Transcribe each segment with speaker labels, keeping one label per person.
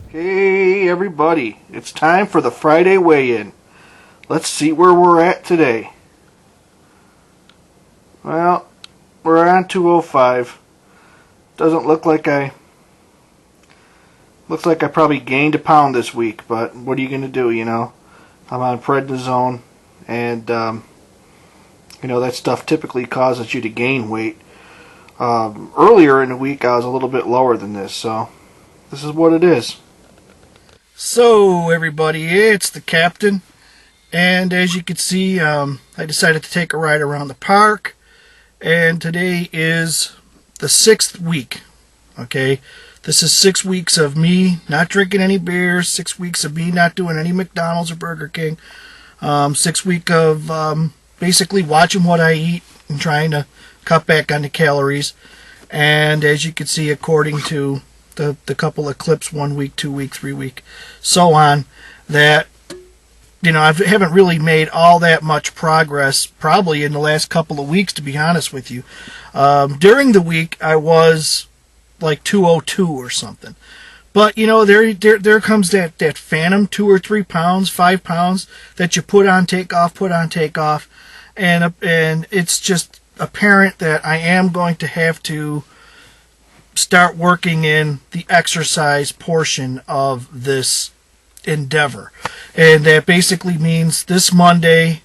Speaker 1: Hey everybody, it's time for the Friday weigh-in. Let's see where we're at today. Well, we're on 205. Doesn't look like looks like I probably gained a pound this week, but what are you going to do, I'm on prednisone, and, that stuff typically causes you to gain weight. Earlier in the week, I was a little bit lower than this, so this is what it is. So, everybody, it's the captain, and as you can see, I decided to take a ride around the park, and today is the 6th week, okay? This is 6 weeks of me not drinking any beers, 6 weeks of me not doing any McDonald's or Burger King, 6 week of basically watching what I eat and trying to cut back on the calories, and as you can see, according to the couple of clips, 1 week, 2 week, 3 week, so on, that I haven't really made all that much progress probably in the last couple of weeks, to be honest with you. During the week I was like 202 or something, but there comes that phantom 2 or 3 pounds, 5 pounds that you put on, take off, and it's just apparent that I am going to have to start working in the exercise portion of this endeavor. And that basically means this Monday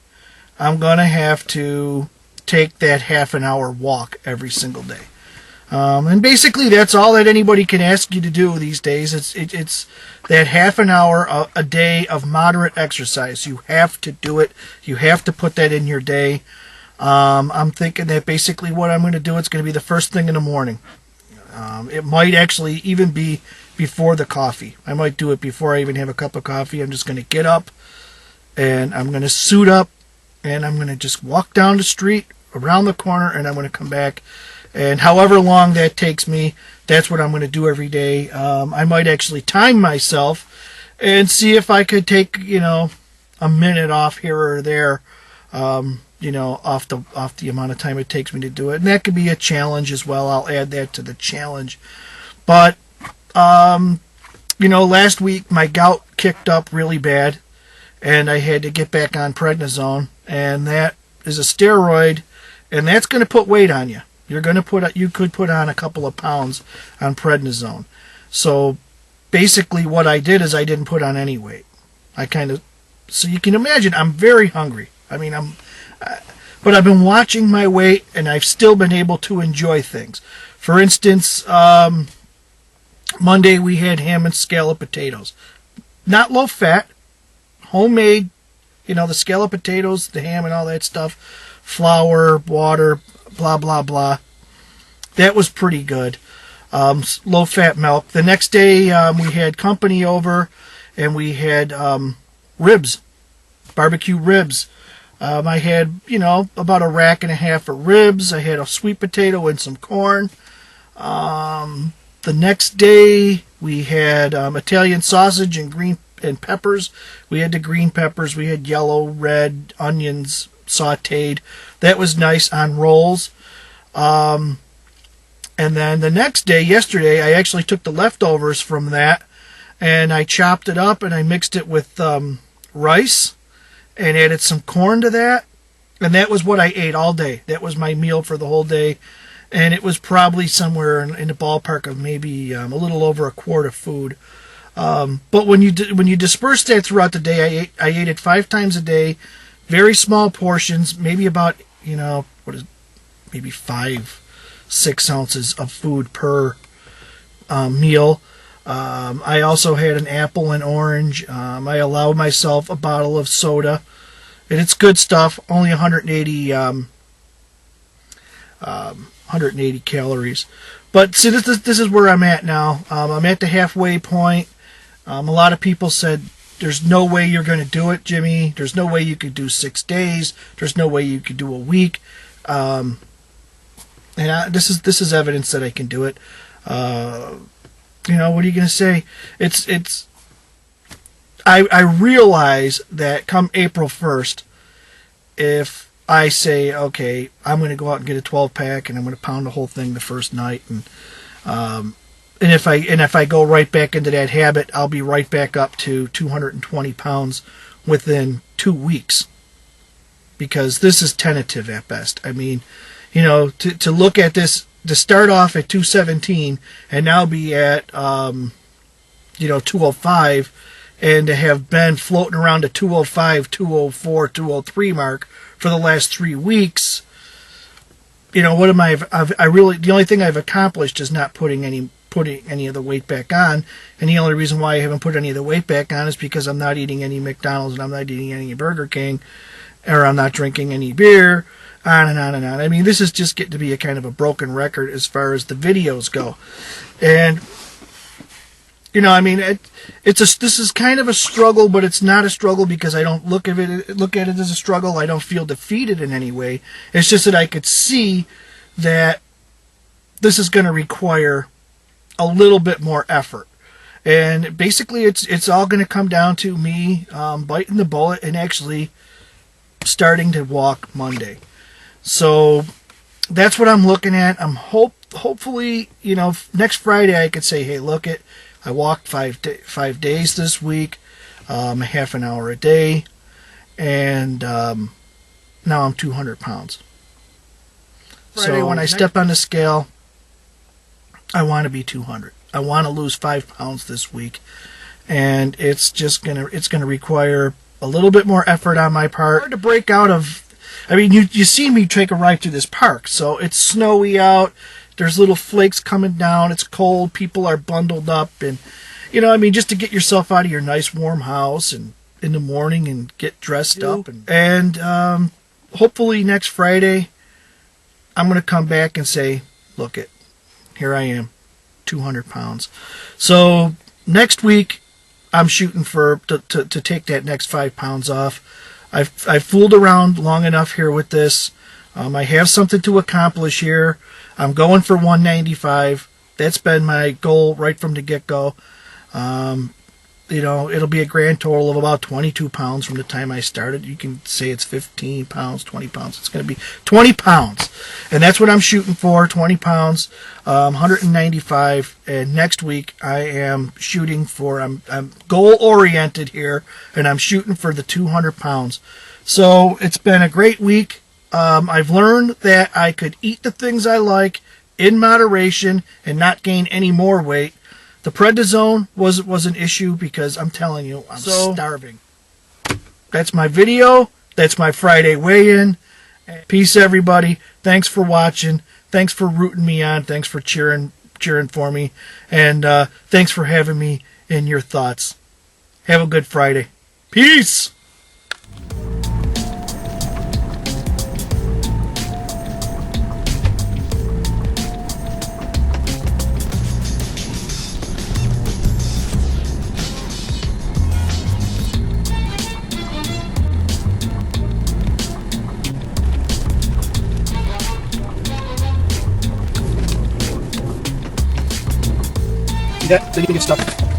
Speaker 1: I'm going to have to take that half an hour walk every single day. And basically that's all that anybody can ask you to do these days. It's that half an hour a day of moderate exercise. You have to do it. You have to put that in your day. I'm thinking that basically what I'm going to do, it's going to be the first thing in the morning. It might actually even be before the coffee. I might do it before I even have a cup of coffee. I'm just going to get up and I'm going to suit up and I'm going to just walk down the street around the corner and I'm going to come back. And however long that takes me, that's what I'm going to do every day. I might actually time myself and see if I could take, a minute off here or there, off the amount of time it takes me to do it. And that could be a challenge as well. I'll add that to the challenge. But, last week my gout kicked up really bad and I had to get back on prednisone, and that is a steroid, and that's going to put weight on you. You could put on a couple of pounds on prednisone. So basically what I did is I didn't put on any weight. So you can imagine I'm very hungry. But I've been watching my weight, and I've still been able to enjoy things. For instance, Monday we had ham and scalloped potatoes. Not low fat, homemade, the scalloped potatoes, the ham and all that stuff, flour, water, blah, blah, blah. That was pretty good. Low fat milk. The next day we had company over, and we had ribs, barbecue ribs. I had, about a rack and a half of ribs. I had a sweet potato and some corn. The next day, we had Italian sausage and green and peppers. We had the green peppers. We had yellow, red, onions sautéed. That was nice on rolls. And then the next day, yesterday, I actually took the leftovers from that, and I chopped it up, and I mixed it with rice, and added some corn to that, and that was what I ate all day. That was my meal for the whole day, and it was probably somewhere in the ballpark of maybe a little over a quart of food. But when you disperse that throughout the day, I ate it 5 times a day, very small portions, maybe about maybe 5-6 ounces of food per meal. I also had an apple and orange. I allowed myself a bottle of soda, and it's good stuff. Only 180 calories. But see, this is where I'm at now. I'm at the halfway point. A lot of people said, "There's no way you're going to do it, Jimmy. There's no way you could do 6 days. There's no way you could do a week." And this is evidence that I can do it. What are you going to say? I realize that come April 1st, if I say, okay, I'm going to go out and get a 12-pack and I'm going to pound the whole thing the first night, and And if I go right back into that habit, I'll be right back up to 220 pounds within 2 weeks. Because this is tentative at best. I mean, to look at this, to start off at 217 and now be at 205, and to have been floating around the 205, 204, 203 mark for the last 3 weeks. What am I? The only thing I've accomplished is not putting any of the weight back on, and the only reason why I haven't put any of the weight back on is because I'm not eating any McDonald's and I'm not eating any Burger King, or I'm not drinking any beer, on and on and on. I mean, this is just getting to be a kind of a broken record as far as the videos go, and this is kind of a struggle, but it's not a struggle because I don't look at it as a struggle. I don't feel defeated in any way. It's just that I could see that this is going to require a little bit more effort. And basically it's all going to come down to me biting the bullet and actually starting to walk Monday. So that's what I'm looking at. I'm hopefully, next Friday I could say, hey, look it, I walked 5 days this week, half an hour a day, and now I'm 200 pounds. Friday, so when I step on the scale, I want to be 200. I want to lose 5 pounds this week, and it's gonna require a little bit more effort on my part. Hard to break out of. I mean, you see me take a ride through this park, so it's snowy out. There's little flakes coming down. It's cold. People are bundled up, and just to get yourself out of your nice warm house and in the morning and get dressed up, and hopefully next Friday I'm gonna come back and say, look it, here I am, 200 pounds. So next week I'm shooting to take that next 5 pounds off. I've fooled around long enough here with this. I have something to accomplish here. I'm going for 195. That's been my goal right from the get-go. It'll be a grand total of about 22 pounds from the time I started. You can say it's 15 pounds, 20 pounds. It's going to be 20 pounds. And that's what I'm shooting for, 20 pounds, 195. And next week I am shooting for, I'm goal-oriented here, and I'm shooting for the 200 pounds. So it's been a great week. I've learned that I could eat the things I like in moderation and not gain any more weight. The prednisone was an issue because I'm telling you, I'm starving. That's my video. That's my Friday weigh-in. Peace, everybody. Thanks for watching. Thanks for rooting me on. Thanks for cheering for me. And thanks for having me in your thoughts. Have a good Friday. Peace. Then you can get stuff.